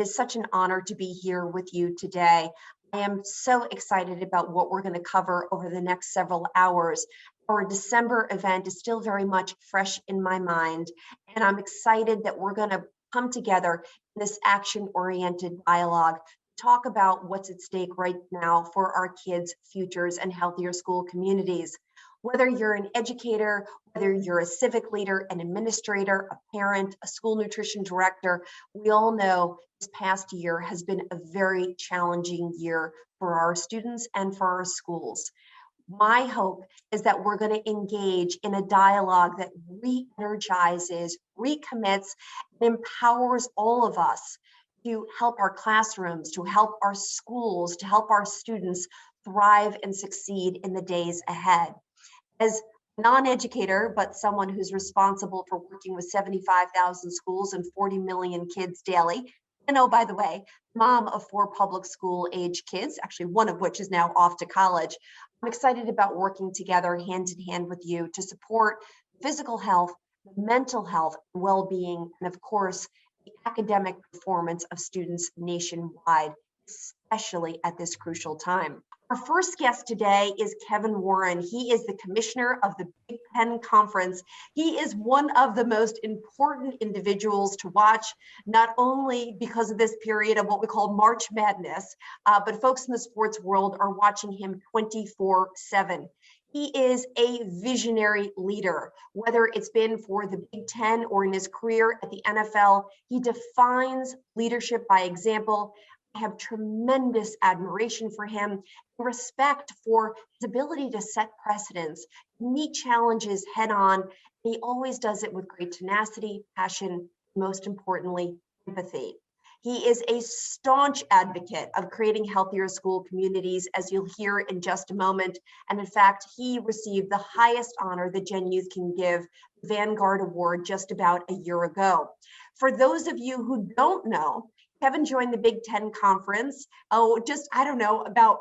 It is such an honor to be here with you today. I am so excited about what we're going to cover over the next several hours. Our December event is still very much fresh in my mind, and I'm excited that we're going to come together in this action-oriented dialogue to talk about what's at stake right now for our kids' futures and healthier school communities. Whether you're an educator, whether you're a civic leader, an administrator, a parent, a school nutrition director, we all know this past year has been a very challenging year for our students and for our schools. My hope is that we're going to engage in a dialogue that re-energizes, recommits, and empowers all of us to help our classrooms, to help our schools, to help our students thrive and succeed in the days ahead. As a non-educator, but someone who's responsible for working with 75,000 schools and 40 million kids daily, and oh, by the way, mom of 4 public school age kids, actually one of which is now off to college, I'm excited about working together hand in hand with you to support physical health, mental health, well-being, and of course, the academic performance of students nationwide, especially at this crucial time. Our first guest today is Kevin Warren. He is the commissioner of the Big Ten Conference. He is one of the most important individuals to watch, not only because of this period of what we call March Madness, but folks in the sports world are watching him 24/7. He is a visionary leader, whether it's been for the Big Ten or in his career at the NFL. He defines leadership by example. I have tremendous admiration for him and respect for his ability to set precedents, meet challenges head on. He always does it with great tenacity, passion, and most importantly, empathy. He is a staunch advocate of creating healthier school communities, as you'll hear in just a moment. And in fact, he received the highest honor that Gen Youth can give, the Vanguard Award, just about a year ago. For those of you who don't know, Kevin joined the Big Ten Conference, about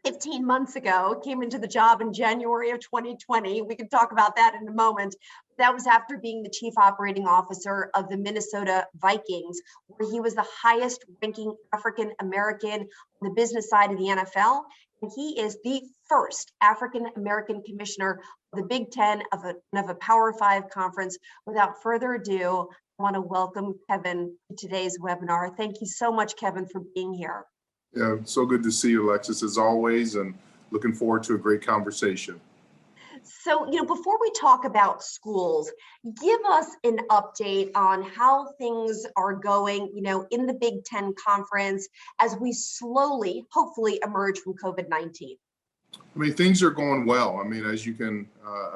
15 months ago, came into the job in January of 2020. We can talk about that in a moment. That was after being the chief operating officer of the Minnesota Vikings, where he was the highest ranking African American on the business side of the NFL. And he is the first African American commissioner of the Big Ten of a Power 5 conference. Without further ado, I want to welcome Kevin to today's webinar. Thank you so much, Kevin, for being here. Yeah, so good to see you, Alexis, as always, and looking forward to a great conversation. So, before we talk about schools, give us an update on how things are going, in the Big Ten Conference as we slowly, hopefully, emerge from COVID-19. I mean, things are going well. I mean, as you can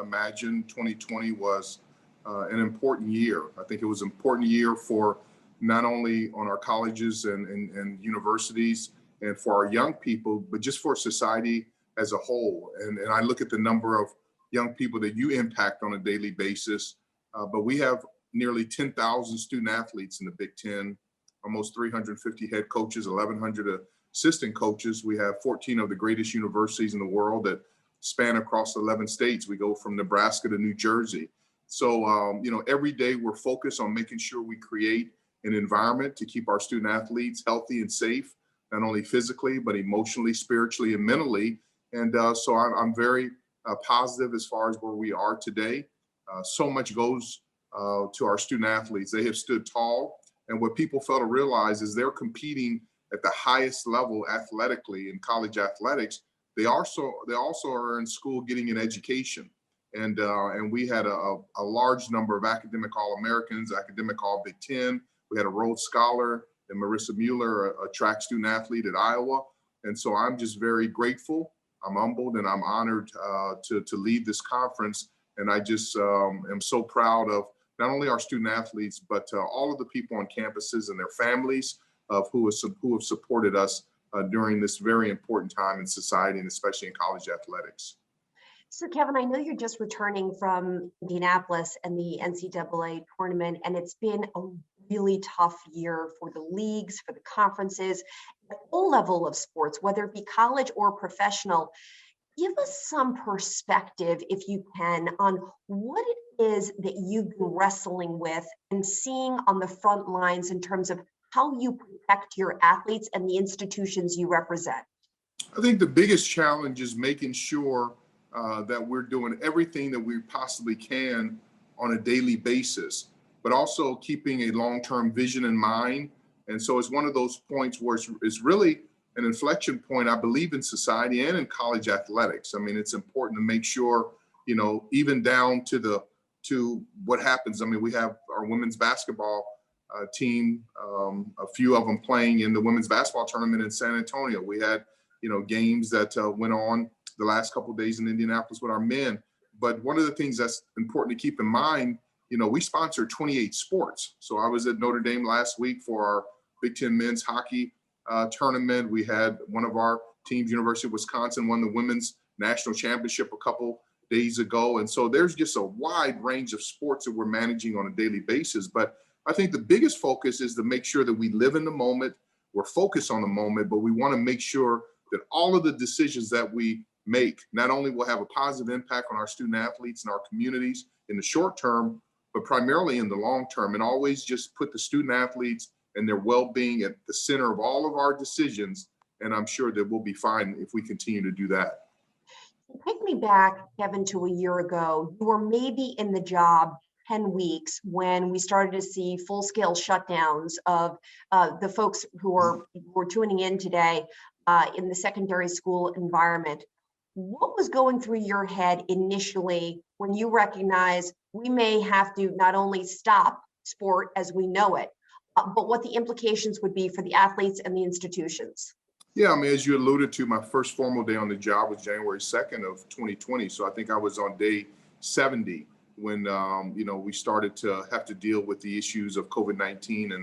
imagine, 2020 was an important year. I think it was an important year for not only on our colleges and universities and for our young people, but just for society as a whole. And I look at the number of young people that you impact on a daily basis, but we have nearly 10,000 student athletes in the Big Ten, almost 350 head coaches, 1,100 assistant coaches. We have 14 of the greatest universities in the world that span across 11 states. We go from Nebraska to New Jersey. So, every day we're focused on making sure we create an environment to keep our student athletes healthy and safe, not only physically, but emotionally, spiritually, and mentally. And so I'm very positive as far as where we are today. So much goes to our student athletes. They have stood tall. And what people fail to realize is they're competing at the highest level athletically in college athletics. They also are in school getting an education. And we had a large number of academic All-Americans, academic All-Big Ten. We had a Rhodes Scholar and Marissa Mueller, a track student athlete at Iowa. And so I'm just very grateful. I'm humbled and I'm honored to lead this conference. And I just am so proud of not only our student athletes, but all of the people on campuses and their families who have supported us during this very important time in society and especially in college athletics. So Kevin, I know you're just returning from Indianapolis and the NCAA tournament, and it's been a really tough year for the leagues, for the conferences, at all level of sports, whether it be college or professional. Give us some perspective, if you can, on what it is that you've been wrestling with and seeing on the front lines in terms of how you protect your athletes and the institutions you represent? I think the biggest challenge is making sure that we're doing everything that we possibly can on a daily basis, but also keeping a long-term vision in mind. And so it's one of those points where it's really an inflection point, I believe, in society and in college athletics. I mean, it's important to make sure, even down to what happens. I mean, we have our women's basketball team, a few of them playing in the women's basketball tournament in San Antonio. We had games that went on the last couple of days in Indianapolis with our men. But one of the things that's important to keep in mind, we sponsor 28 sports. So I was at Notre Dame last week for our Big Ten men's hockey tournament. We had one of our teams, University of Wisconsin, won the women's national championship a couple days ago. And so there's just a wide range of sports that we're managing on a daily basis. But I think the biggest focus is to make sure that we live in the moment. We're focused on the moment, but we want to make sure that all of the decisions that we make not only will have a positive impact on our student athletes and our communities in the short term, but primarily in the long term, and always just put the student athletes and their well-being at the center of all of our decisions. And I'm sure that we'll be fine if we continue to do that. Take me back, Kevin, to a year ago. You were maybe in the job 10 weeks when we started to see full-scale shutdowns of the folks who were tuning in today in the secondary school environment. What was going through your head initially when you recognized we may have to not only stop sport as we know it, but what the implications would be for the athletes and the institutions? Yeah, I mean, as you alluded to, my first formal day on the job was January 2nd of 2020. So I think I was on day 70 when, we started to have to deal with the issues of COVID-19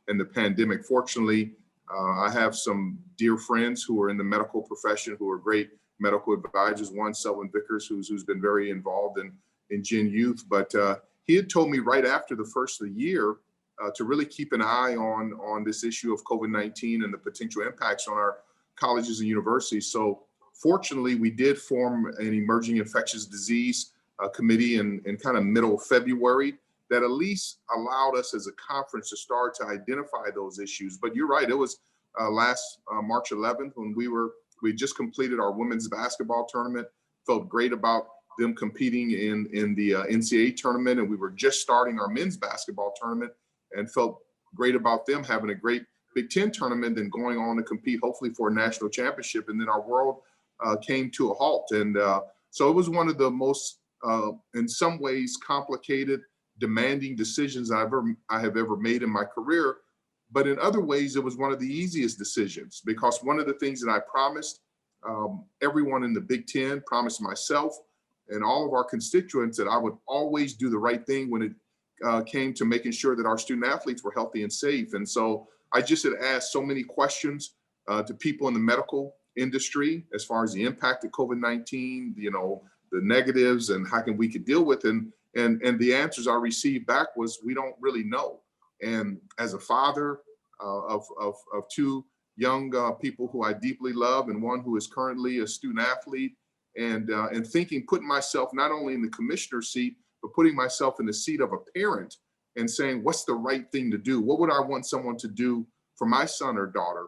and the pandemic. Fortunately, I have some dear friends who are in the medical profession who are great medical advisors. One, Selwyn Vickers, who's been very involved in Gen Youth. But he had told me right after the first of the year to really keep an eye on this issue of COVID-19 and the potential impacts on our colleges and universities. So fortunately, we did form an emerging infectious disease committee in kind of middle February that at least allowed us as a conference to start to identify those issues. But you're right, it was last March 11th when we just completed our women's basketball tournament, felt great about them competing in the NCAA tournament, and we were just starting our men's basketball tournament and felt great about them having a great Big Ten tournament and going on to compete hopefully for a national championship. And then our world came to a halt. And so it was one of the most, in some ways, complicated, demanding decisions I have ever made in my career. But in other ways, it was one of the easiest decisions because one of the things that I promised everyone in the Big Ten, promised myself and all of our constituents that I would always do the right thing when it came to making sure that our student athletes were healthy and safe. And so I just had asked so many questions to people in the medical industry as far as the impact of COVID-19, the negatives and how we could deal with it. And the answers I received back was, we don't really know. And as a father of two young people who I deeply love, and one who is currently a student athlete, and putting myself not only in the commissioner's seat, but putting myself in the seat of a parent and saying, what's the right thing to do? What would I want someone to do for my son or daughter?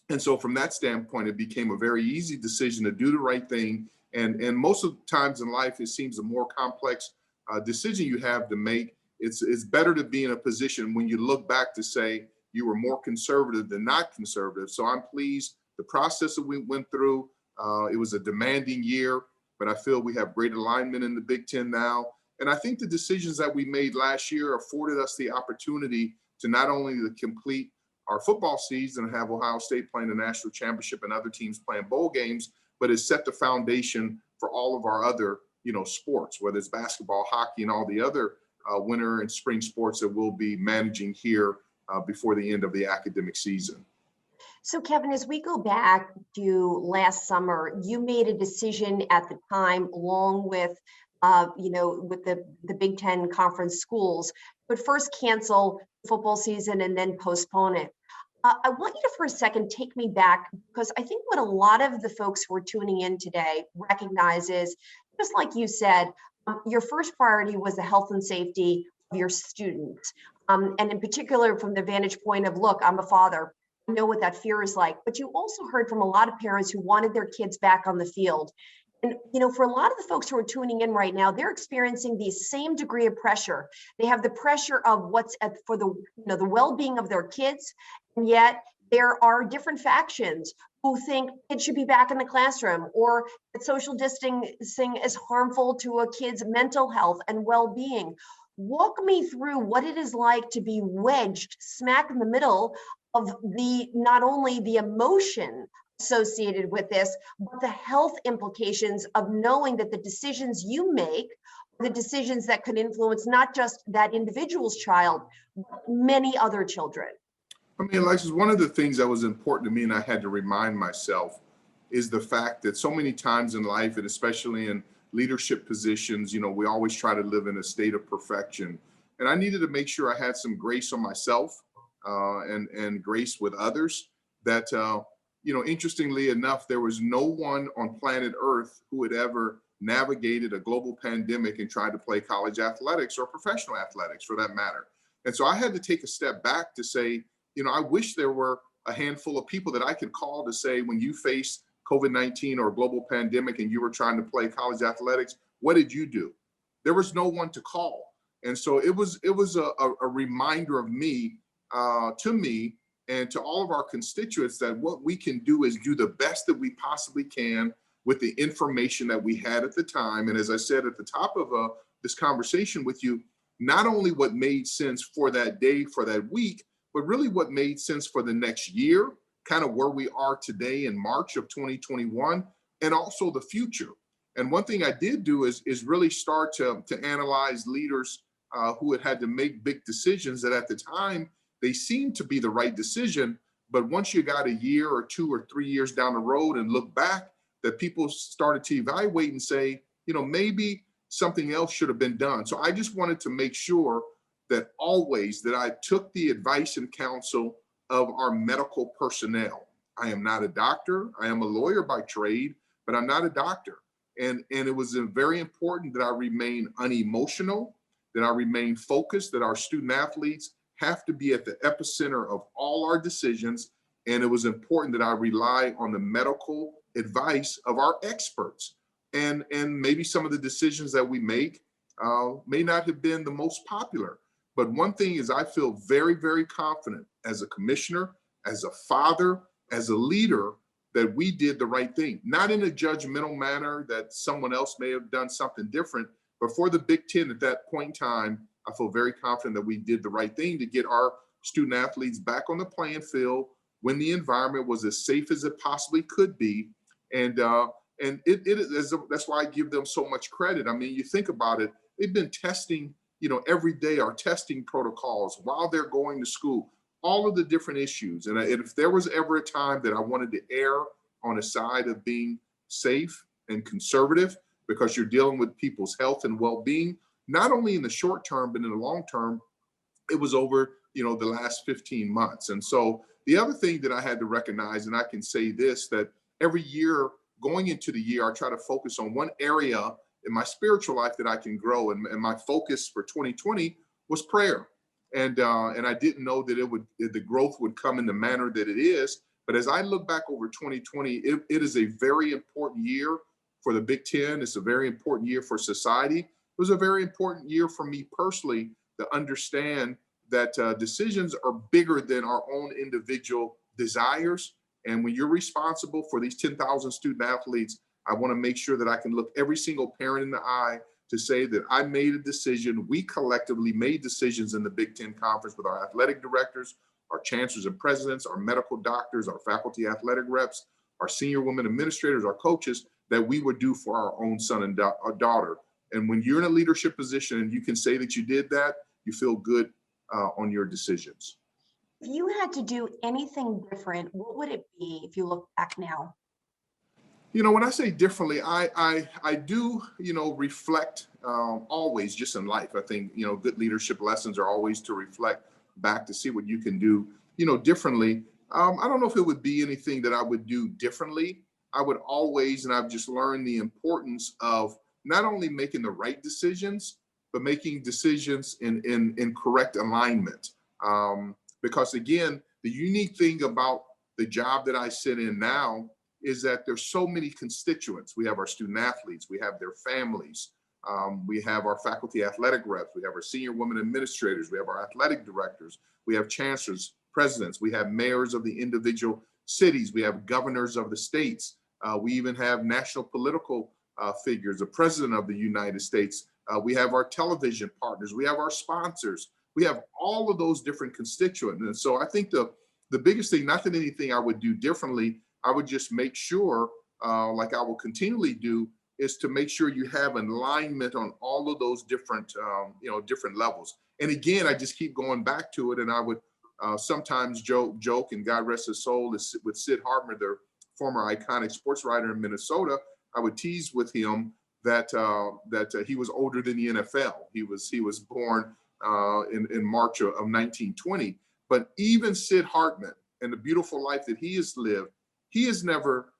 And so from that standpoint, it became a very easy decision to do the right thing. And most of the times in life, it seems a more complex decision you have to make. It's better to be in a position when you look back to say you were more conservative than not conservative. So I'm pleased the process that we went through. It was a demanding year, but I feel we have great alignment in the Big Ten now. And I think the decisions that we made last year afforded us the opportunity to not only to complete our football season and have Ohio State playing the national championship and other teams playing bowl games, but it set the foundation for all of our other, sports, whether it's basketball, hockey, and all the other winter and spring sports that we'll be managing here before the end of the academic season. So Kevin, as we go back to last summer, you made a decision at the time, along with with the Big Ten conference schools, but first cancel football season and then postpone it. I want you to, for a second, take me back, because I think what a lot of the folks who are tuning in today recognize is, just like you said, your first priority was the health and safety of your students. And in particular, from the vantage point of, look, I'm a father, I know what that fear is like. But you also heard from a lot of parents who wanted their kids back on the field. And, for a lot of the folks who are tuning in right now, they're experiencing the same degree of pressure. They have the pressure of what's for the, the well-being of their kids. And yet there are different factions who think kids should be back in the classroom, or that social distancing is harmful to a kid's mental health and well-being. Walk me through what it is like to be wedged smack in the middle of not only the emotion associated with this, but the health implications of knowing that the decisions you make are the decisions that could influence not just that individual's child, but many other children. I mean, Alexis, one of the things that was important to me, and I had to remind myself, is the fact that so many times in life, and especially in leadership positions, we always try to live in a state of perfection. And I needed to make sure I had some grace on myself and grace with others. That, interestingly enough, there was no one on planet Earth who had ever navigated a global pandemic and tried to play college athletics or professional athletics for that matter. And so I had to take a step back to say, I wish there were a handful of people that I could call to say, when you face COVID-19 or a global pandemic and you were trying to play college athletics, what did you do? There was no one to call. And so it was a reminder of me, to me, and to all of our constituents, that what we can do is do the best that we possibly can with the information that we had at the time. And as I said at the top of this conversation with you, not only what made sense for that day, for that week, but really what made sense for the next year, kind of where we are today in March of 2021, and also the future. And one thing I did do is really start to analyze leaders who had to make big decisions that at the time, they seemed to be the right decision. But once you got a year or 2 or 3 years down the road and look back, that people started to evaluate and say, maybe something else should have been done. So I just wanted to make sure that always that I took the advice and counsel of our medical personnel. I am not a doctor. I am a lawyer by trade, but I'm not a doctor. And it was very important that I remain unemotional, that I remain focused, that our student athletes have to be at the epicenter of all our decisions. And it was important that I rely on the medical advice of our experts. And maybe some of the decisions that we make may not have been the most popular. But one thing is, I feel very, very confident as a commissioner, as a father, as a leader, that we did the right thing. Not in a judgmental manner that someone else may have done something different, but for the Big Ten at that point in time, I feel very confident that we did the right thing to get our student athletes back on the playing field when the environment was as safe as it possibly could be. And that's why I give them so much credit. I mean, you think about it, they've been testing, every day, our testing protocols while they're going to school, all of the different issues. And if there was ever a time that I wanted to err on a side of being safe and conservative, because you're dealing with people's health and well-being, not only in the short term, but in the long term, it was over, the last 15 months. And so the other thing that I had to recognize, and I can say this, that every year going into the year, I try to focus on one area in my spiritual life that I can grow. And my focus for 2020 was prayer. And I didn't know that the growth would come in the manner that it is. But as I look back over 2020, it is a very important year for the Big Ten. It's a very important year for society. It was a very important year for me personally to understand that decisions are bigger than our own individual desires. And when you're responsible for these 10,000 student athletes, I want to make sure that I can look every single parent in the eye to say that I made a decision. We collectively made decisions in the Big Ten Conference with our athletic directors, our chancellors and presidents, our medical doctors, our faculty athletic reps, our senior women administrators, our coaches, that we would do for our own son and daughter. And when you're in a leadership position and you can say that you did that, you feel good on your decisions. If you had to do anything different, what would it be if you look back now? When I say differently, I do, reflect always just in life. I think, good leadership lessons are always to reflect back to see what you can do, differently. I don't know if it would be anything that I would do differently. I would always, and I've just learned the importance of not only making the right decisions, but making decisions in correct alignment. Because again, the unique thing about the job that I sit in now is that there's so many constituents. We have our student athletes, we have their families, we have our faculty athletic reps, we have our senior women administrators, we have our athletic directors, we have chancellors, presidents, we have mayors of the individual cities, we have governors of the states, we even have national political figures, the president of the United States, we have our television partners, we have our sponsors, we have all of those different constituents. And so I think the biggest thing, not that anything I would do differently, I would just make sure, like I will continually do, is to make sure you have alignment on all of those different, different levels. And again, I just keep going back to it, and I would sometimes joke, and God rest his soul, is with Sid Hartman, the former iconic sports writer in Minnesota. I would tease with him that he was older than the NFL. He was born in March of 1920. But even Sid Hartman and the beautiful life that he has lived, he has never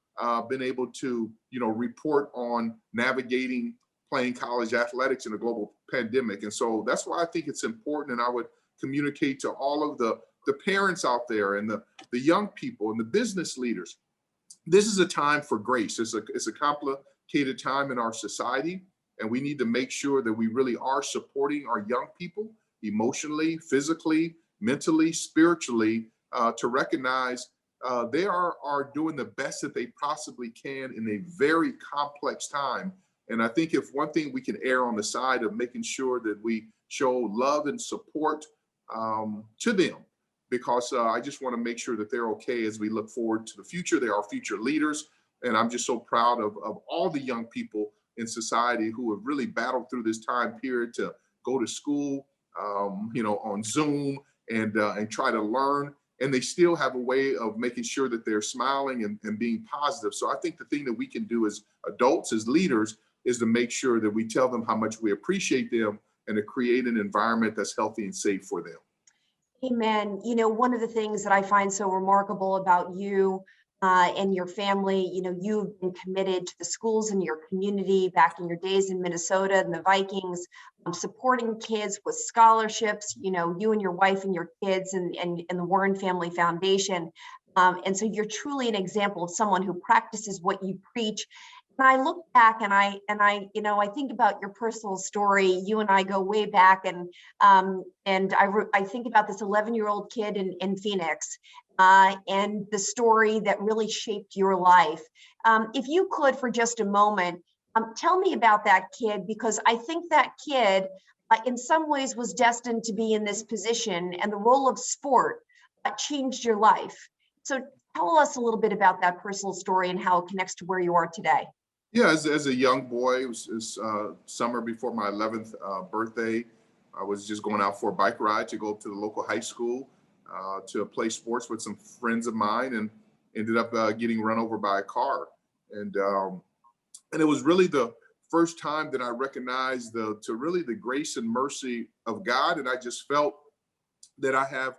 been able to, report on navigating playing college athletics in a global pandemic. And so that's why I think it's important. And I would communicate to all of the parents out there and the young people and the business leaders. This is a time for grace. It's a complicated time in our society. And we need to make sure that we really are supporting our young people emotionally, physically, mentally, spiritually, to recognize they are doing the best that they possibly can in a very complex time. And I think if one thing we can err on the side of making sure that we show love and support to them, because I just want to make sure that they're okay as we look forward to the future. They are future leaders. And I'm just so proud of all the young people in society who have really battled through this time period to go to school, on Zoom and try to learn. And they still have a way of making sure that they're smiling and being positive. So I think the thing that we can do as adults, as leaders, is to make sure that we tell them how much we appreciate them and to create an environment that's healthy and safe for them. Amen. One of the things that I find so remarkable about you and your family, you've been committed to the schools in your community back in your days in Minnesota and the Vikings, supporting kids with scholarships, you and your wife and your kids and the Warren Family Foundation. And so you're truly an example of someone who practices what you preach. And I look back and I think about your personal story. You and I go way back, and I think about this 11-year-old kid in Phoenix, and the story that really shaped your life. If you could, for just a moment, tell me about that kid, because I think that kid, in some ways, was destined to be in this position, and the role of sport changed your life. So tell us a little bit about that personal story and how it connects to where you are today. Yeah, as a young boy, it was summer before my 11th birthday. I was just going out for a bike ride to go up to the local high school to play sports with some friends of mine, and ended up getting run over by a car. And it was really the first time that I recognized the grace and mercy of God. And I just felt that I have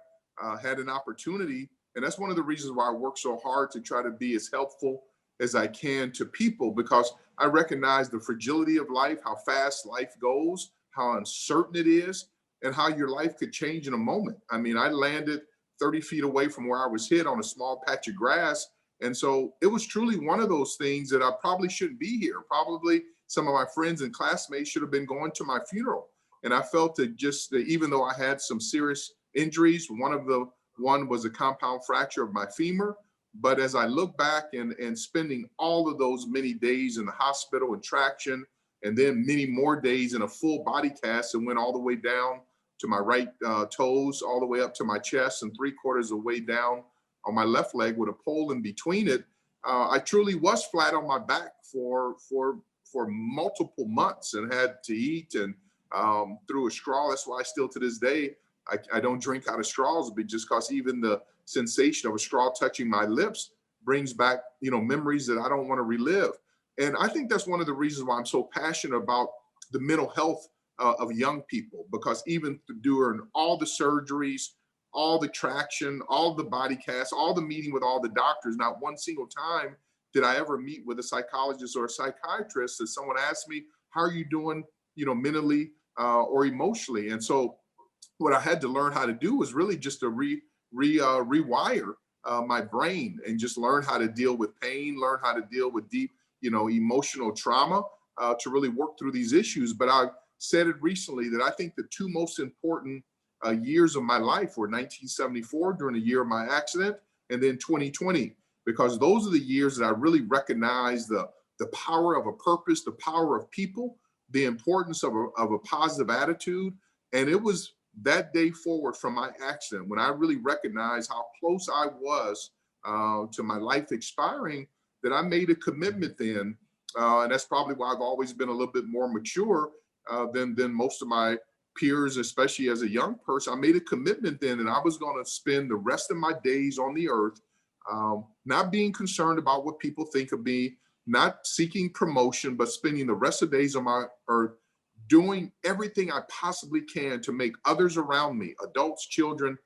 had an opportunity. And that's one of the reasons why I work so hard to try to be as helpful as I can to people, because I recognize the fragility of life, how fast life goes, how uncertain it is, and how your life could change in a moment. I mean, I landed 30 feet away from where I was hit on a small patch of grass. And so it was truly one of those things that I probably shouldn't be here. Probably some of my friends and classmates should have been going to my funeral. And I felt that even though I had some serious injuries, one was a compound fracture of my femur. But as I look back and spending all of those many days in the hospital and traction, and then many more days in a full body cast, and went all the way down to my right toes, all the way up to my chest, and 3/4 of the way down on my left leg with a pole in between it, I truly was flat on my back for multiple months, and had to eat and through a straw. That's why still to this day, I don't drink out of straws, but just because even the sensation of a straw touching my lips brings back, memories that I don't want to relive. And I think that's one of the reasons why I'm so passionate about the mental health of young people, because even during all the surgeries, all the traction, all the body casts, all the meeting with all the doctors, not one single time did I ever meet with a psychologist or a psychiatrist that someone asked me, how are you doing, mentally, or emotionally. And so what I had to learn how to do was really just to rewire my brain and just learn how to deal with pain, learn how to deal with deep, emotional trauma to really work through these issues. But I said it recently that I think the two most important years of my life were 1974 during the year of my accident, and then 2020, because those are the years that I really recognized the power of a purpose, the power of people, the importance of a positive attitude. And it was that day forward from my accident when I really recognized how close I was to my life expiring, that I made a commitment then. And that's probably why I've always been a little bit more mature than most of my peers, especially as a young person. I made a commitment then that I was going to spend the rest of my days on the earth, not being concerned about what people think of me, not seeking promotion, but spending the rest of the days on my earth doing everything I possibly can to make others around me, adults, children,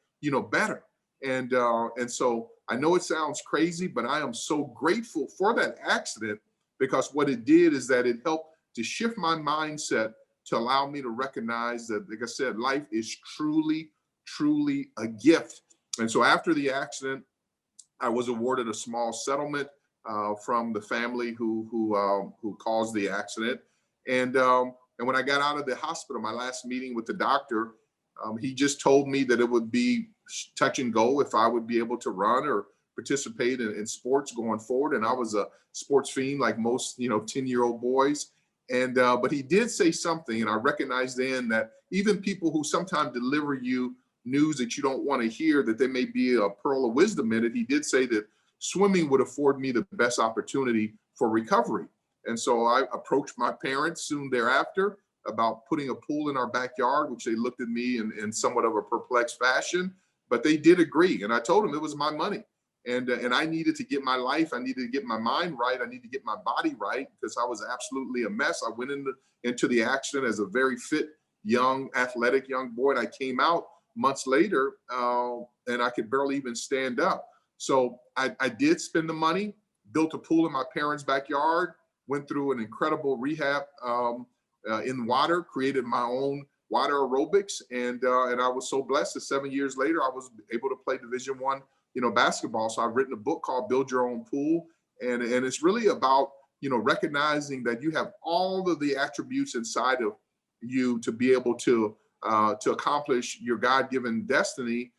better. And so I know it sounds crazy, but I am so grateful for that accident, because what it did is that it helped to shift my mindset to allow me to recognize that, like I said, life is truly, truly a gift. And so after the accident, I was awarded a small settlement from the family who caused the accident. And when I got out of the hospital, my last meeting with the doctor, he just told me that it would be touch and go if I would be able to run or participate in sports going forward. And I was a sports fiend like most, 10-year-old boys. And but he did say something, and I recognized then that even people who sometimes deliver you news that you don't want to hear, that there may be a pearl of wisdom in it. He did say that swimming would afford me the best opportunity for recovery. And so I approached my parents soon thereafter about putting a pool in our backyard, which they looked at me in somewhat of a perplexed fashion, but they did agree. And I told them it was my money. And I needed to get my life. I needed to get my mind right. I need to get my body right, because I was absolutely a mess. I went into the accident as a very fit, young, athletic young boy. And I came out months later and I could barely even stand up. So I did spend the money, built a pool in my parents' backyard, went through an incredible rehab in water, created my own water aerobics, and I was so blessed that 7 years later I was able to play Division I, basketball. So I've written a book called Build Your Own Pool, and it's really about recognizing that you have all of the attributes inside of you to be able to accomplish your God-given destiny,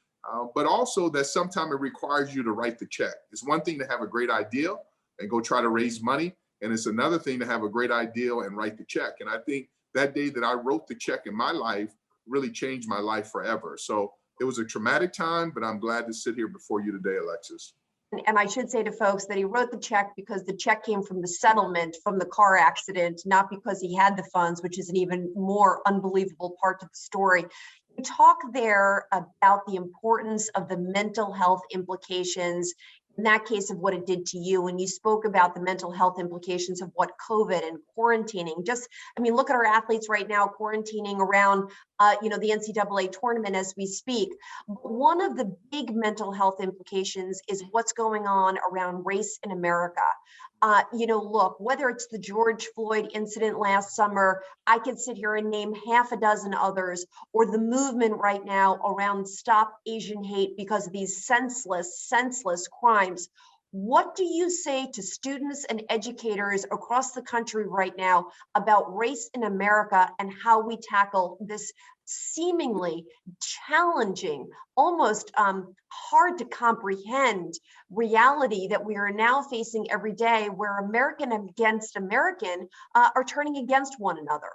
but also that sometimes it requires you to write the check. It's one thing to have a great idea and go try to raise money, and it's another thing to have a great idea and write the check. And I think that day that I wrote the check in my life really changed my life forever. So it was a traumatic time, but I'm glad to sit here before you today, Alexis. And I should say to folks that he wrote the check because the check came from the settlement from the car accident, not because he had the funds, which is an even more unbelievable part to the story. You talk there about the importance of the mental health implications, in that case of what it did to you. And you spoke about the mental health implications of what COVID and quarantining, look at our athletes right now quarantining around, the NCAA tournament as we speak. One of the big mental health implications is what's going on around race in America. Look, whether it's the George Floyd incident last summer, I could sit here and name half a dozen others, or the movement right now around Stop Asian Hate because of these senseless crimes. What do you say to students and educators across the country right now about race in America and how we tackle this seemingly challenging, almost hard to comprehend reality that we are now facing every day, where American against American are turning against one another?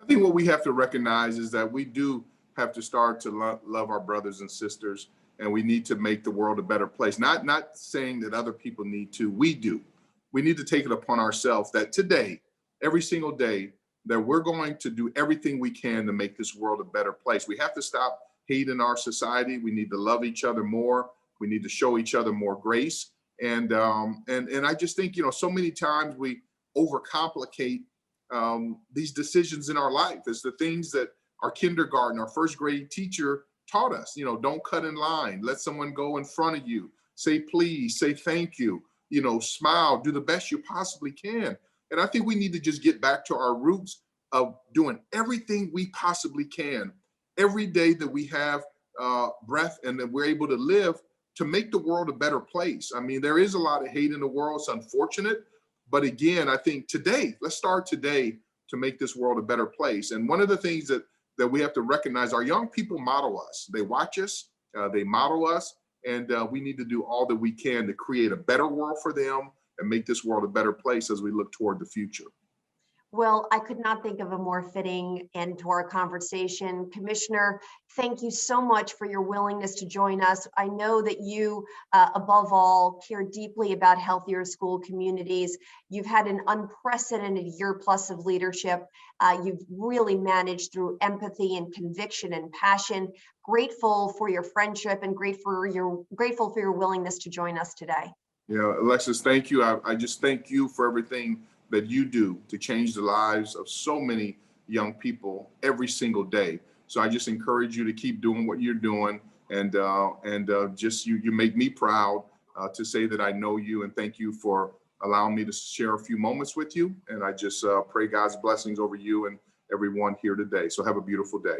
I think what we have to recognize is that we do have to start to love our brothers and sisters, and we need to make the world a better place. Not saying that other people need to, we do. We need to take it upon ourselves that today, every single day, that we're going to do everything we can to make this world a better place. We have to stop hate in our society. We need to love each other more. We need to show each other more grace. And I just think, so many times we overcomplicate these decisions in our life. It's the things that our kindergarten, our first grade teacher taught us. Don't cut in line. Let someone go in front of you. Say please, say thank you, smile, do the best you possibly can. And I think we need to just get back to our roots of doing everything we possibly can every day that we have breath and that we're able to live to make the world a better place. I mean, there is a lot of hate in the world. It's unfortunate. But again, I think today, let's start today to make this world a better place. And one of the things that we have to recognize, our young people model us. They watch us, they model us, and we need to do all that we can to create a better world for them and make this world a better place as we look toward the future. Well, I could not think of a more fitting end to our conversation. Commissioner, thank you so much for your willingness to join us. I know that you, above all, care deeply about healthier school communities. You've had an unprecedented year plus of leadership. You've really managed through empathy and conviction and passion. Grateful for your friendship and grateful for your willingness to join us today. Yeah, Alexis, thank you. I just thank you for everything that you do to change the lives of so many young people every single day. So I just encourage you to keep doing what you're doing, and just you make me proud to say that I know you, and thank you for allowing me to share a few moments with you. And I just pray God's blessings over you and everyone here today. So have a beautiful day.